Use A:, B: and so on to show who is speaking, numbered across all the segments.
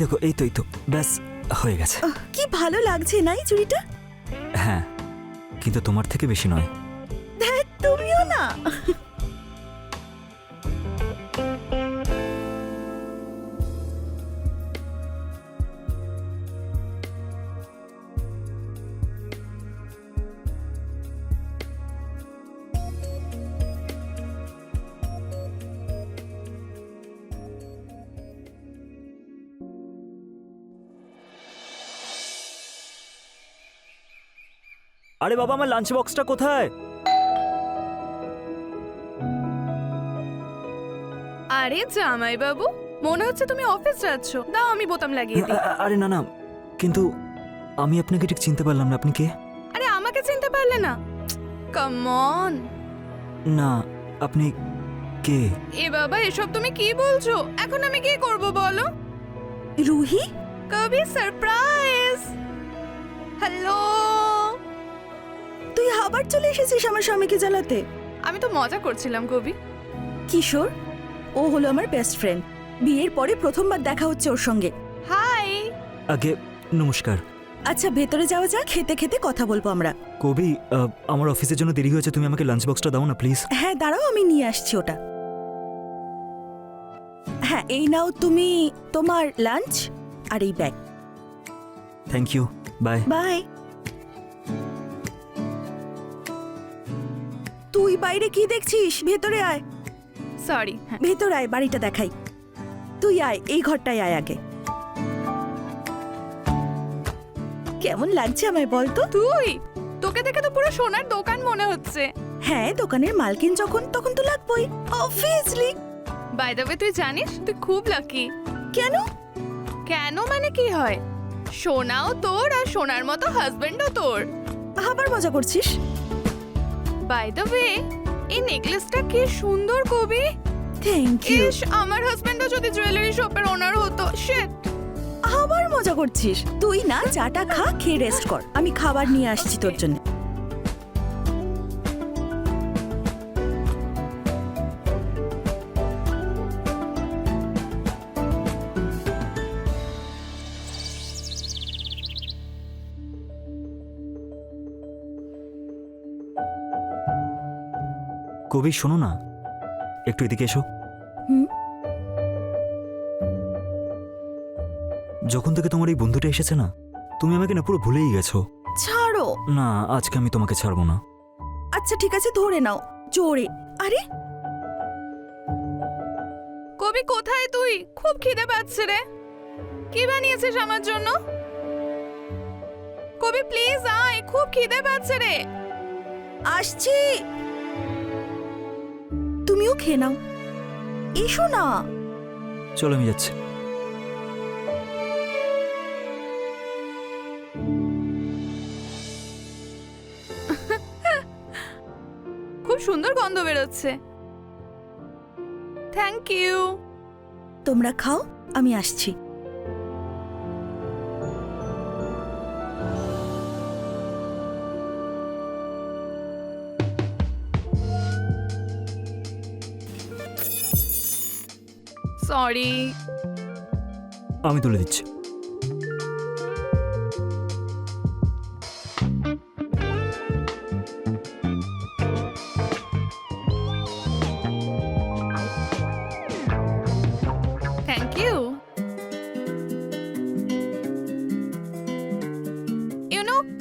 A: দেখো এই তো ব্যাস হয়ে গেছে।
B: কি ভালো লাগছে না এই চুড়িটা?
A: হ্যাঁ, কিন্তু তোমার থেকে বেশি নয়।
B: ধ্যাৎ, তুমিও না।
A: আরে বাবা, আমার লাঞ্চ বক্সটা কোথায়?
C: আরে জামাই বাবু, মনে হচ্ছে তুমি অফিস যাচ্ছ। দাও আমি বোতাম লাগিয়ে দিই।
A: আরে না, কিন্তু আমি আপনাকে ঠিক চিনতে পারলাম না। আপনি কে?
C: আরে আমাকে চিনতে পারলে না? Come on.
A: না, আপনি কে?
C: এ বাবা, এসব তুমি কি বলছো? এখন আমি কি করব বলো?
B: রুহি,
C: কবি সারপ্রাইজ। হ্যালো।
B: তুই আবার চলে এসেছিস আমার স্বামীকে জ্বালাতে?
C: আমি তো মজা করছিলাম কবি।
B: কিশোর, ও হলো আমার বেস্ট ফ্রেন্ড। বিয়ের পরে প্রথমবার দেখা হচ্ছে ওর সঙ্গে।
C: হাই।
A: আগে নমস্কার।
B: আচ্ছা, ভেতরে যাওয়া যাক, খেতে খেতে কথা বলবো আমরা।
A: কবি, আমার অফিসের জন্য দেরি হয়েছে, তুমি আমাকে লাঞ্চ বক্সটা দাও না প্লিজ।
B: হ্যাঁ দাঁড়াও, আমি নিয়ে আসছি ওটা। হ্যাঁ, এই নাও তুমি তোমার লাঞ্চ আর এই bag.
A: Thank you, bye.
B: Bye. তুই বাইরে কি দেখছিস? ভেতরে আয়।
C: সরি।
B: ভেতরে আয়, বাড়িটা দেখাই। তুই আয়, এই ঘরটায় আয় আগে। কেমন লাগছে আমায় বলতো?
C: তুই, তোকে দেখে তো পুরো সোনার দোকান মনে হচ্ছে।
B: হ্যাঁ, দোকানের মালকিন যখন তখন তো লাগবেই, অবভিয়াসলি।
C: বাই দ্য ওয়ে, তুই জানিস তুই খুব লাকি।
B: কেন?
C: কেন মানে কি হয়? সোনাও তোর আর সোনার মতো হাজবেন্ডও তোর।
B: আবার মজা করছিস?
C: বাই দ্য ওয়ে, এই নেকলেসটা কি সুন্দর কবি।
B: Thank you.
C: ইস, আমার হাজবেন্ডও যদি জুয়েলারি শপের ওনার হতো। শিট।
B: আবার মজা করছিস? তুই না চাটা খা, খেয়ে রেস্ট কর। আমি খাবার নিয়ে আসছি তোর জন্য।
A: কবি শোনো না, একটু এদিকে এসো।
B: হুম?
A: যখন থেকে তোমার এই বন্ধুটা এসেছে না, তুমি আমাকে না পুরো ভুলেই গেছো।
B: ছাড়ো।
A: না, আজকে আমি তোমাকে ছাড়বো না।
B: আচ্ছা ঠিক আছে, ধরে নাও জোরে। আরে
C: কবি কোথায় তুই? খুব খিদে পাচ্ছে রে। কি বানিয়েছিস আমার জন্য? কবি প্লিজ আয়, খুব খিদে পাচ্ছে রে।
B: আসছি। তুমিও খেয়ে নাও, এসো না।
A: চলো, আমি যাচ্ছি।
C: খুব সুন্দর গন্ধ বেরোচ্ছে। Thank you.
B: তোমরা খাও, আমি আসছি।
C: সরি।
A: আমি তুলে দিচ্ছি।
C: Thank you.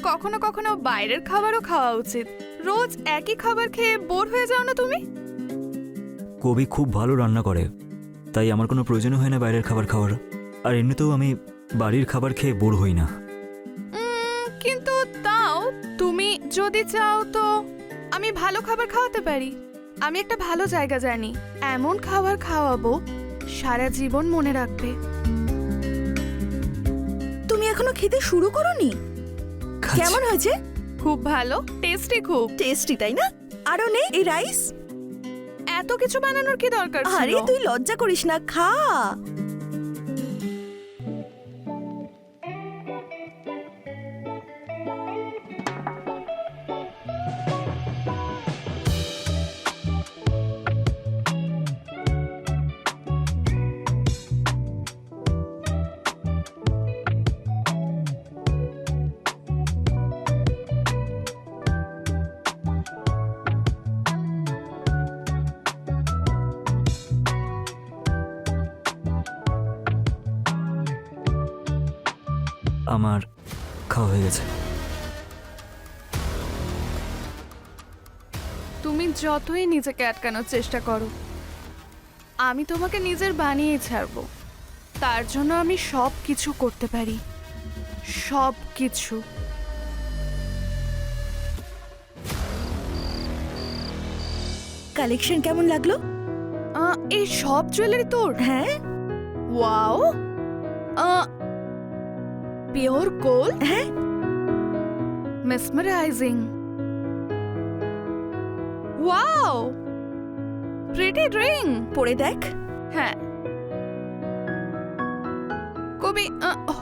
C: কখনো কখনো বাইরের খাবারও খাওয়া উচিত। রোজ একই খাবার খেয়ে বোর হয়ে যাও না তুমি?
A: কবি খুব ভালো রান্না করে, তাই আমার কোনো প্রয়োজনই হয় না বাইরের খাবার খাওয়ার। আর এমনিতেও আমি বাড়ির খাবার খেয়ে বোর হই না।
C: কিন্তু তাও তুমি যদি চাও তো আমি ভালো খাবার খাওয়াতে পারি। আমি একটা ভালো জায়গা জানি, এমন খাবার খাওয়াবো সারা জীবন মনে রাখবে।
B: তুমি এখনো খেতে শুরু করোনি?
A: খাচ্ছি।
B: কেমন হয়েছে?
C: খুব ভালো, টেস্টি, খুব
B: টেস্টি, তাই না? আরো নে এই রাইস।
C: এত কিছু বানানোর কি দরকার ছিল?
B: আরে তুই লজ্জা করিস না, খা।
A: আমার খাওয়া হয়ে গেছে।
C: তুমি যতই নিজেকে আটকানোর চেষ্টা করো, আমি তোমাকে নিজের বানিয়ে ছাড়বো। তার জন্য আমি সব কিছু করতে পারি, সব কিছু।
B: কালেকশন কেমন লাগলো?
C: এই সব জুয়েলারি তোর?
B: হ্যাঁ
C: ওয়াও, পিওর গোল্ড,
B: হ্যাঁ
C: মেসমারাইজিং। Wow, pretty ring.
B: পরে দেখ।
C: হ্যাঁ কবি,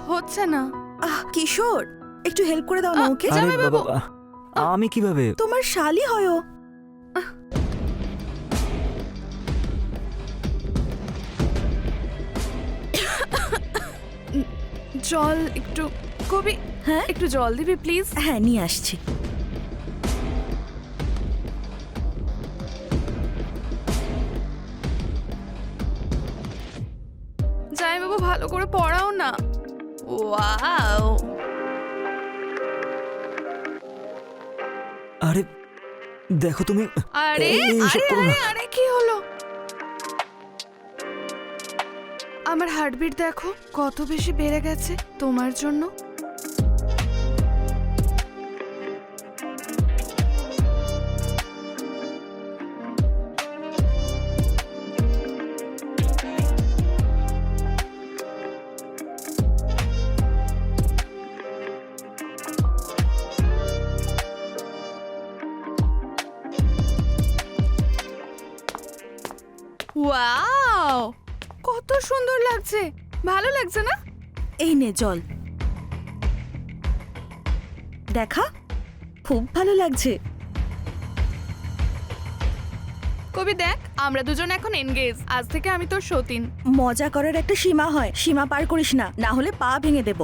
C: হচ্ছে না।
B: কিশোর, একটু হেল্প করে দাও না ওকে।
A: আরে
C: জামাইবাবু।
A: বাবা, আমি কিভাবে?
B: তোমার শালি হয় ও।
C: জল একটু, কবি
B: হ্যাঁ
C: একটু জল দিবি প্লিজ?
B: হ্যাঁ নিয়ে আসছি।
C: জামাইবাবু ভালো করে পড়াও না। ওয়াও,
A: আরে দেখো তুমি।
C: আরে
A: এইসব
C: আরে
A: করো না।
C: আরে আরে কি হলো? আমার হার্টবিট দেখো কত বেশি বেড়ে গেছে তোমার জন্য। ওয়াও, কত সুন্দর লাগছে, ভালো লাগছে না?
B: এই নে জল, দেখা খুব ভালো লাগছে।
C: কবি দেখ, আমরা দুজন এখন এনগেজ। আজ থেকে আমি তোর সতীন।
B: মজা করার একটা সীমা হয়, সীমা পার করিস না, না হলে পা ভেঙে দেব।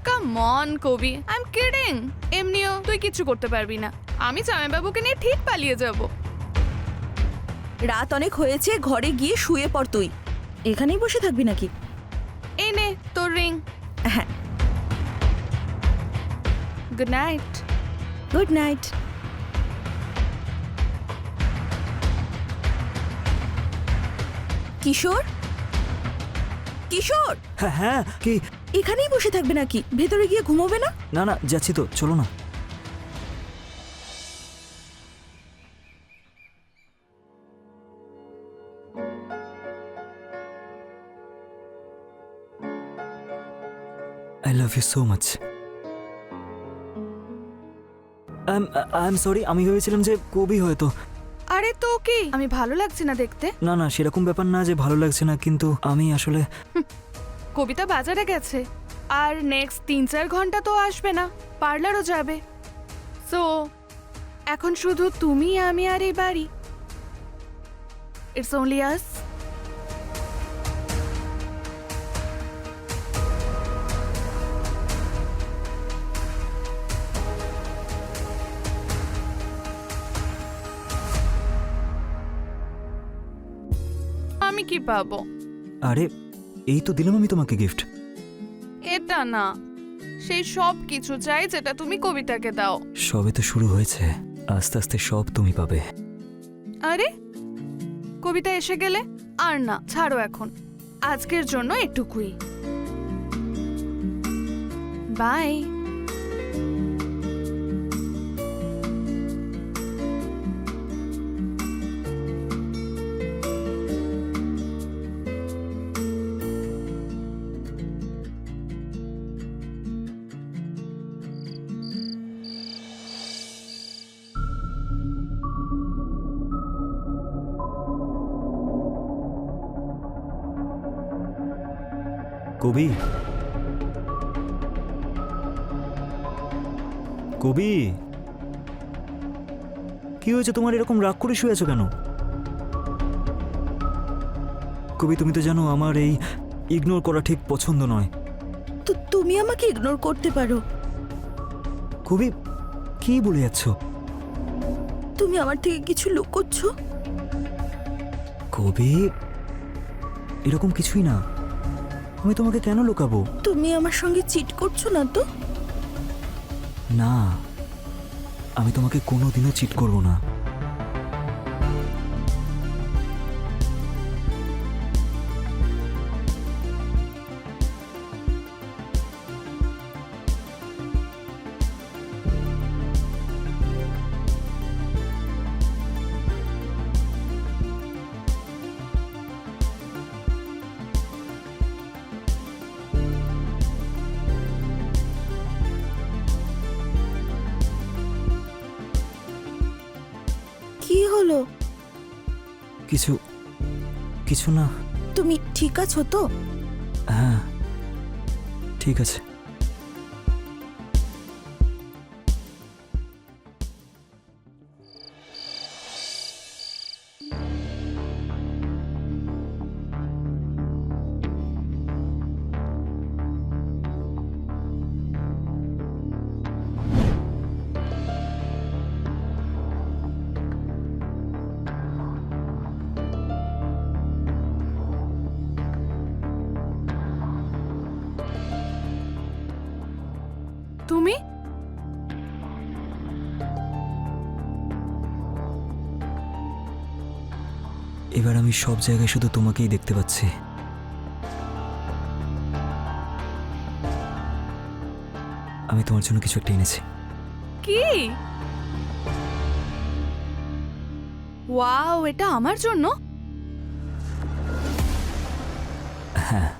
C: কাম অন কবি, আই এম কিডিং। এমনিও তুই কিছু করতে পারবি না। আমি জামাইবাবুকে নিয়ে ঠিক পালিয়ে যাব।
B: রাত অনেক হয়েছে, ঘরে গিয়ে শুয়ে পড় তুই। এখানেই বসে থাকবি নাকি?
C: এই নে তোর রিং।
B: হ্যাঁ,
C: good night.
B: Good night. Kishore, Kishore,
A: হ্যাঁ হ্যাঁ, কি?
B: এখানেই বসে থাকবে নাকি? ভেতরে গিয়ে ঘুমোবে না?
A: না না, যাচ্ছি তো, চলো না। I love you so much. I am sorry, আমি ভেবেছিলাম যে কবি হয়তো।
C: আরে তো কি, আমি ভালো লাগছে না দেখতে?
A: না না, সেরকম ব্যাপার না যে ভালো লাগছে না, কিন্তু আমি আসলে
C: কবিতা বাজারে গেছে, আর নেক্সট 3-4 ঘন্টা তো আসবে না, পার্লারও যাবে। সো এখন শুধু তুমি, আমি আর এই বাড়ি। ইটস অনলি আস। আমি কি পাবো?
A: আরে এই তো দিলাম আমি তোমাকে গিফট।
C: এটা না, সেই সব কিছু চাই যেটা তুমি কবিতাকে দাও।
A: সবে তো শুরু হয়েছে, আস্তে আস্তে সব তুমি পাবে।
C: আরে কবিতা এসে গেলে আর না, ছাড়ো এখন, আজকের জন্য এটুকুই। বাই।
A: কবি, কবি, কি হয়েছে তোমার? এরকম রাগ করে শুয়ে আছো কেন? কবি, তুমি তো জানো আমার এই ইগনোর করা ঠিক পছন্দ নয়।
B: তো তুমি আমাকে ইগনোর করতে পারো।
A: কবি, কি বলে যাচ্ছ?
B: তুমি আমার থেকে কিছু লুকোচ্ছ।
A: কবি, এরকম কিছুই না। আমি তোমাকে কেন লুকাবো?
B: তুমি আমার সঙ্গে চিট করছো না তো?
A: না, আমি তোমাকে কোনোদিনও চিট করব না।
B: কি হলো?
A: কিছু কিছু না।
B: তুমি ঠিক আছো তো?
A: হ্যাঁ, ঠিক আছে।
C: তুমি
A: এবার আমি সব জায়গায় শুধু তোমাকেই দেখতে পাচ্ছি। আমি তোমার জন্য কিছু একটা এনেছি।
C: কি? ওয়াও, এটা আমার জন্য?
A: হ্যাঁ,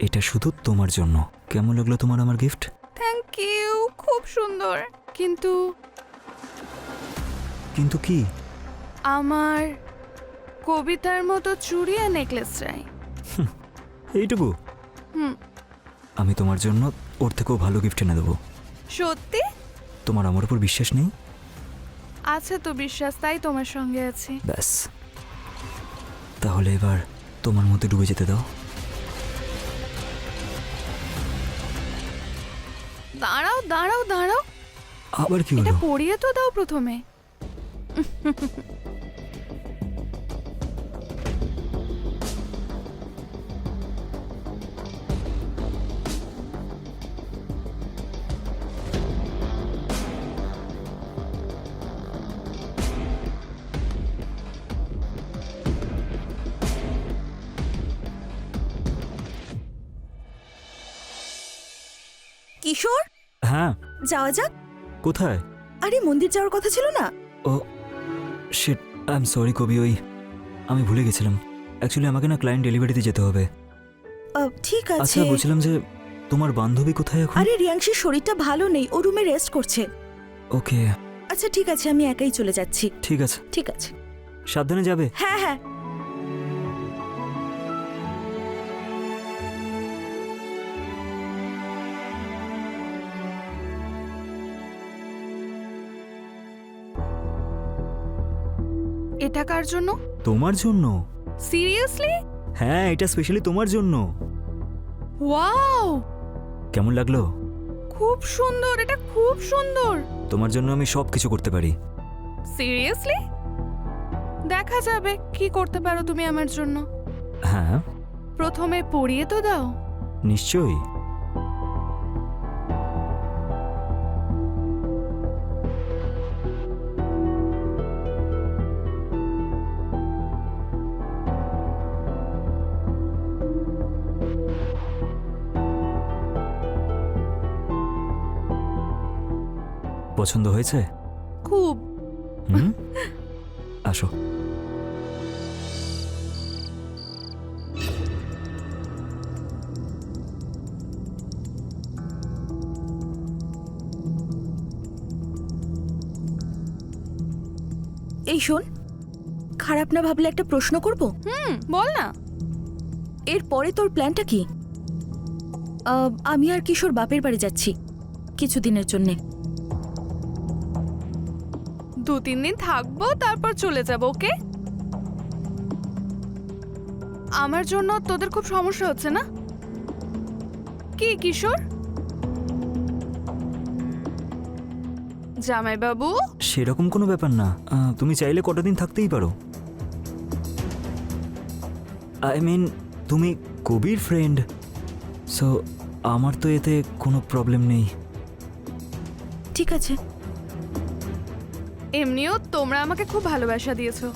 A: এটা শুধু তোমার জন্য। কেমন লাগলো তোমার আমার গিফট?
C: থ্যাংক ইউ, খুব সুন্দর। কিন্তু
A: কিন্তু কি?
C: আমার কবিতার মতো চুড়ি আর নেকলেস চাই।
A: এইটুকু?
C: হুম।
A: আমি তোমার জন্য ওর থেকেও ভালো গিফট এনে দেবো।
C: সত্যি?
A: তোমার আমার উপর বিশ্বাস নেই?
C: আছে তো বিশ্বাস, তাই তোমার সঙ্গে আছি।
A: ব্যাস, তাহলে এবার তোমার মধ্যে ডুবে যেতে দাও।
C: দাঁড়াও দাঁড়াও দাঁড়াও,
A: আবার কি
C: এটা
A: হলো?
C: পরিয়ে তো দাও প্রথমে।
B: কিশোর,
A: হ্যাঁ,
B: যাওয়া যাক।
A: কোথায়?
B: আরে মন্দির যাওয়ার কথা ছিল না?
A: ও শিট, আই এম সরি কবি, আমি ভুলে গেছিলাম। অ্যাকচুয়ালি আমাকে না ক্লায়েন্ট ডেলিভারিতে যেতে হবে।
B: ঠিক আছে।
A: আচ্ছা, বলছিলাম যে তোমার বান্ধবী কোথায় এখন?
B: আরে রিয়াংশীর শরীরটা ভালো নেই, ও রুমে রেস্ট করছে।
A: ওকে,
B: আচ্ছা ঠিক আছে, আমি একাই চলে যাচ্ছি।
A: ঠিক আছে।
B: ঠিক আছে।
A: সাবধানে যাবে।
B: হ্যাঁ হ্যাঁ।
C: এটা কার জন্য?
A: তোমার জন্য।
C: সিরিয়াসলি?
A: হ্যাঁ, এটা স্পেশালি তোমার জন্য।
C: ওয়াও,
A: কেমন লাগলো?
C: খুব সুন্দর, এটা খুব সুন্দর।
A: তোমার জন্য আমি সব কিছু করতে পারি।
C: সিরিয়াসলি? দেখা যাবে কি করতে পারো তুমি আমার জন্য।
A: হ্যাঁ,
C: প্রথমে পরিয়ে তো দাও।
A: নিশ্চয়ই। পছন্দ হয়েছে?
C: খুব।
A: হুম, আসো।
B: এই শোন, খারাপ না ভাবলে একটা প্রশ্ন করব?
C: বল না।
B: এরপরে তোর প্ল্যানটা কি? আমি আর কিশোর বাপের বাড়ি যাচ্ছি কিছুদিনের জন্যে।
C: 2-3 দিন থাকবো, তারপর চলে যাব। ওকে? আমার জন্য তোদের খুব সমস্যা হচ্ছে না? কি কিশোর? জামাইবাবু?
A: সেরকম কোনো ব্যাপার না। তুমি চাইলে কটা দিন থাকতেই পারো। আই মিন, তুমি কবির ফ্রেন্ড, সো আমার তো এতে কোনো প্রবলেম নেই।
B: ঠিক আছে।
C: এমনিও তোমরা আমাকে খুব ভালোবাসা দিয়েছো।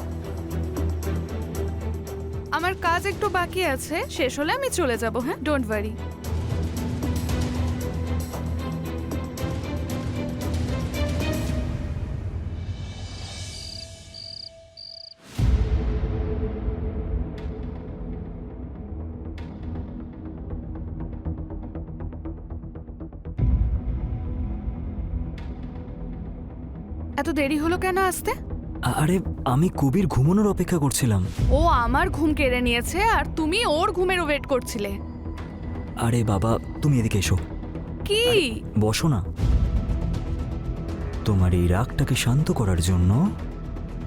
C: আমার কাজ একটু বাকি আছে, শেষ হলে আমি চলে যাব। হ্যাঁ, ডোন্ট ওয়ারি। এত দেরি হলো কেন আসতে?
A: আরে আমি কবির ঘুমানোর অপেক্ষা করছিলাম।
C: ও আমার ঘুম কেড়ে নিয়েছে আর তুমি ওর ঘুমের ওয়েট করছিলে।
A: আরে বাবা, তুমি এদিকে এসো।
C: কি?
A: বসো না। তোমার এই রাগটাকে শান্ত করার জন্য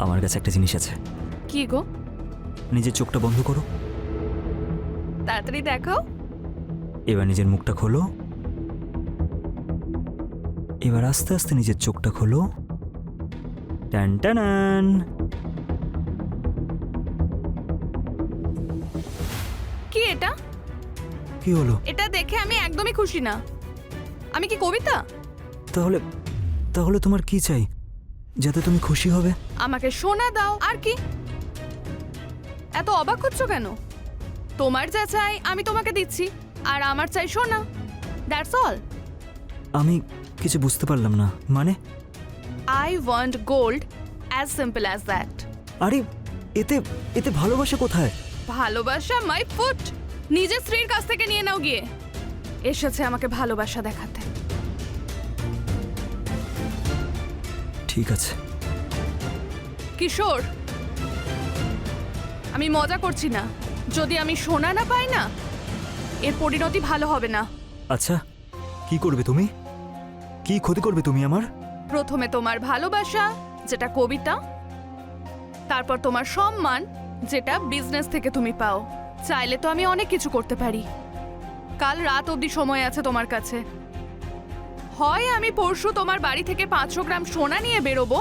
A: আমার কাছে একটা জিনিস আছে।
C: কি গো?
A: নিজের চোখটা বন্ধ করো।
C: তাড়াতাড়ি দেখাও।
A: এবার নিজের মুখটা খোলো। এবার আস্তে আস্তে নিজের চোখটা খোলো। টান টানান।
C: কি এটা?
A: কি হলো?
C: এটা দেখে আমি একদমই খুশি না। আমি কি কবিতা?
A: তাহলে তাহলে তোমার কি চাই যাতে তুমি খুশি হবে?
C: আমাকে সোনা দাও। আর কি? এত অবাক হচ্ছ কেন? তোমার যা চাই আমি তোমাকে দিচ্ছি, আর আমার চাই সোনা। That's all.
A: আমি কিছু বুঝতে পারলাম না। মানে?
C: I want gold, as simple as that.
A: আরে এতে এতে ভালোবাসা কোথায়?
C: ভালোবাসা মাই ফুট। নিজের স্ত্রীর কাছ থেকে নিয়ে নাও গিয়ে। এসেছে আমাকে ভালোবাসা দেখাতে।
A: ঠিক আছে।
C: কিশোর, আমি মজা করছি না। যদি আমি সোনা না পাই না, এর পরিণতি ভালো হবে না।
A: আচ্ছা, কি করবে তুমি? কি ক্ষতি করবে তুমি আমার?
C: প্রথমে তোমার ভালোবাসা, যেটা কবিতা, তারপর তোমার সম্মান, যেটা বিজনেস থেকে তুমি পাও। চাইলে তো আমি অনেক কিছু করতে পারি। কাল রাত অবধি সময় আছে তোমার কাছে। হয় আমি পরশু তোমার বাড়ি থেকে 500 গ্রাম সোনা নিয়ে বেরোবো,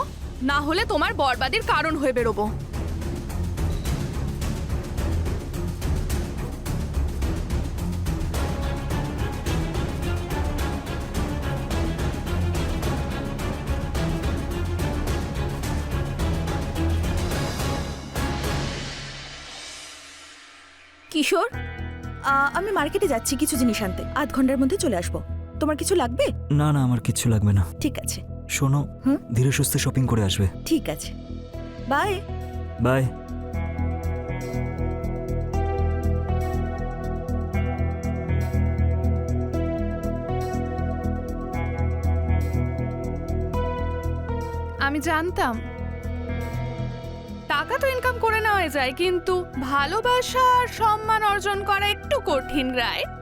C: না হলে তোমার বরবাদির কারণ হয়ে বেরোবো।
B: কিশোর, আমি মার্কেটে যাচ্ছি কিছু জিনিস আনতে। আধ ঘন্টার মধ্যে চলে আসবো। তোমার কিছু লাগবে?
A: না না, আমার কিচ্ছু লাগবে না।
B: ঠিক আছে।
A: শোনো,
B: হুম?
A: ধীরে সুস্থে শপিং করে আসবে।
B: ঠিক আছে, বাই।
A: বাই।
C: আমি জানতাম টাকা তো ইনকাম করে নেওয়া যায়, কিন্তু ভালোবাসা আর সম্মান অর্জন করা একটু কঠিন, রাইট?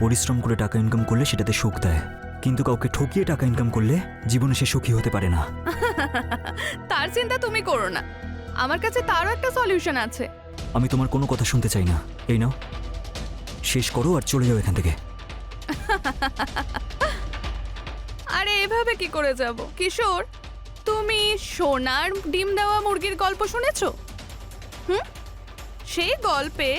A: পরিশ্রম করে টাকা ইনকাম করলে সেটাতে সুখ দেয়, কিন্তু কাউকে ঠকিয়ে টাকা ইনকাম করলে জীবনে সে সুখী হতে পারে না।
C: তার চিন্তা তুমি করো না, আমার কাছে তারও একটা সলিউশন আছে।
A: আমি তোমার কোনো কথা শুনতে চাই না। এই নাও, শেষ করো আর চলে যাও এখান থেকে।
C: আরে এভাবে কি করে যাব? কিশোর, তুমি সোনার ডিম দেওয়া মুরগির গল্প শুনেছো? সেই গল্পে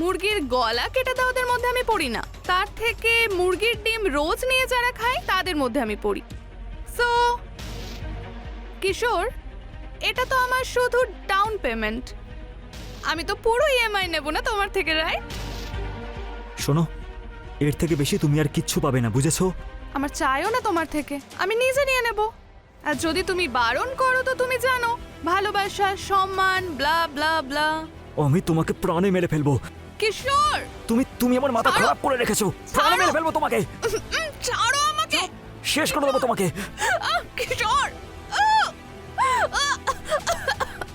C: মুরগির গলা কেটে দেওয়াদের মধ্যে আমি পড়ি না, তার থেকে মুরগির ডিম রোজ নিয়ে যারা খায় তাদের মধ্যে আমি পড়ি। সো কিশোর, এটা তো আমার শুধু ডাউন পেমেন্ট। আমি তো পুরো ইএমআই নেব না তোমার থেকে, রাইট?
A: শোনো, এর থেকে বেশি তুমি আর কিচ্ছু পাবে না, বুঝেছো?
C: আমার চাইও না তোমার থেকে, আমি নিজে নিয়ে নেব। আর যদি তুমি বারণ করো তো তুমি জানো ভালোবাসা, সম্মান, ব্লা ব্লা ব্লা।
A: আমি তোমাকে প্রাণে মেরে ফেলবো।
C: কিশোর,
A: তুমি আমার মাথা খারাপ করে রেখেছো। প্রাণে মেরে ফেলবো তোমাকে।
C: ছাড়ো আমাকে।
A: শেষ করে দেবো তোমাকে।
C: কিশোর,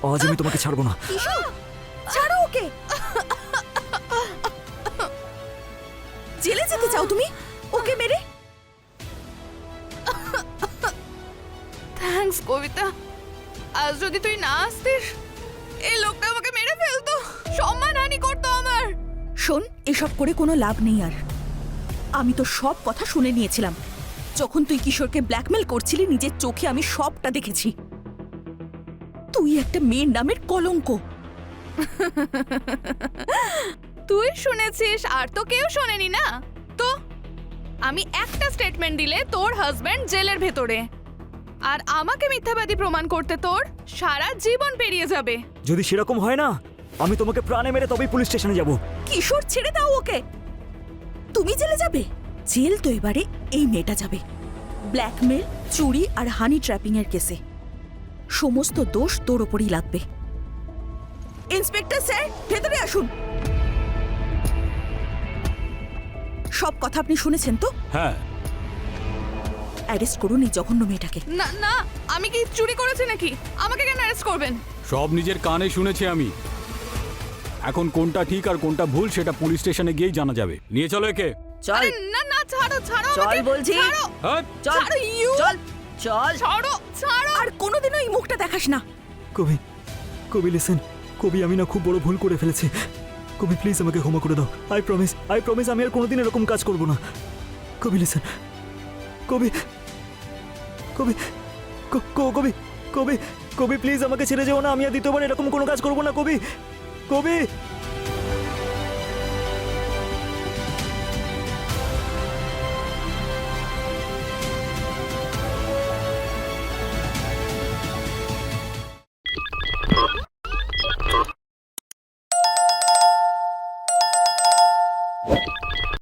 A: আজ আমি তোমাকে ছাড়বো না।
B: ছাড়ো ওকে। জেলে যেতে চাও তুমি ওকে মেরে?
C: থ্যাঙ্কস কবিতা। আজ যদি তুই না আসতিস, এই লোকটা আমাকে মেরে ফেলতো, সম্মানহানি করতো আমার।
B: শোন, এসব করে কোনো লাভ নেই আর। আমি তো সব কথা শুনে নিয়েছিলাম। যখন তুই কিশোরকে ব্ল্যাকমেল করছিলি, নিজের চোখে আমি সবটা দেখেছি। তুই একটা মেয়ের নামের কলঙ্ক।
C: তুই শুনেছিস আর তো কেউ শোনেনি না। তো আমি একটা স্টেটমেন্ট দিলে তোর হাজবেন্ড জেলের ভেতরে, আর আমাকে মিথ্যাবাদী প্রমাণ করতে তোর সারা জীবন পেরিয়ে যাবে।
A: যদি সেরকম হয় না, আমি তোমাকে প্রাণে মেরে তবেই পুলিশ স্টেশনে যাব।
B: কিশোর ছেড়ে দাও ওকে। তুমি জেলে যাবে? জেল তো এবারে এই মেয়েটা যাবে, ব্ল্যাকমেল, চুরি আর হানি ট্র্যাপিং এর কেসে। সমস্ত দোষ তোর ওপরই লাগবে। ইন্সপেক্টর স্যার, ভেতরে আসুন। সব কথা আপনি শুনেছেন তো?
D: হ্যাঁ,
B: অ্যারেস্ট করুন এই জঘন্য মেয়েটাকে।
C: না না, আমি কি চুরি করেছি নাকি? আমাকে কেন অ্যারেস্ট করবেন?
D: সব নিজের কানে শুনেছি আমি। এখন কোনটা ঠিক আর কোনটা ভুল সেটা পুলিশ স্টেশনে গিয়েই জানা যাবে। নিয়ে চলো একে।
B: চল
C: আরে না না, ছাড়ো ছাড়ো
B: চল
C: আমাকে,
B: বলছি।
C: ছাড়ো,
D: হাট!
B: চল
C: ছাড়ো, you!
B: চল চল।
C: ছাড়ো ছাড়ো।
B: আর কোনোদিনও এই মুখটা দেখাস না।
A: কবি, কবি লিসেন। কবি, আমি না খুব বড় ভুল করে ফেলেছি। কবি প্লিজ আমাকে ক্ষমা করে দাও। আই প্রমিস আমি আর কোনোদিন এরকম কাজ করব না। কবি লিসেন। কবি, কবি, কবি, কবি, কবি প্লিজ আমাকে ছেড়ে যেও না। আমি আর দ্বিতীয়বার এরকম কোনো কাজ করব না। কবি, কবি।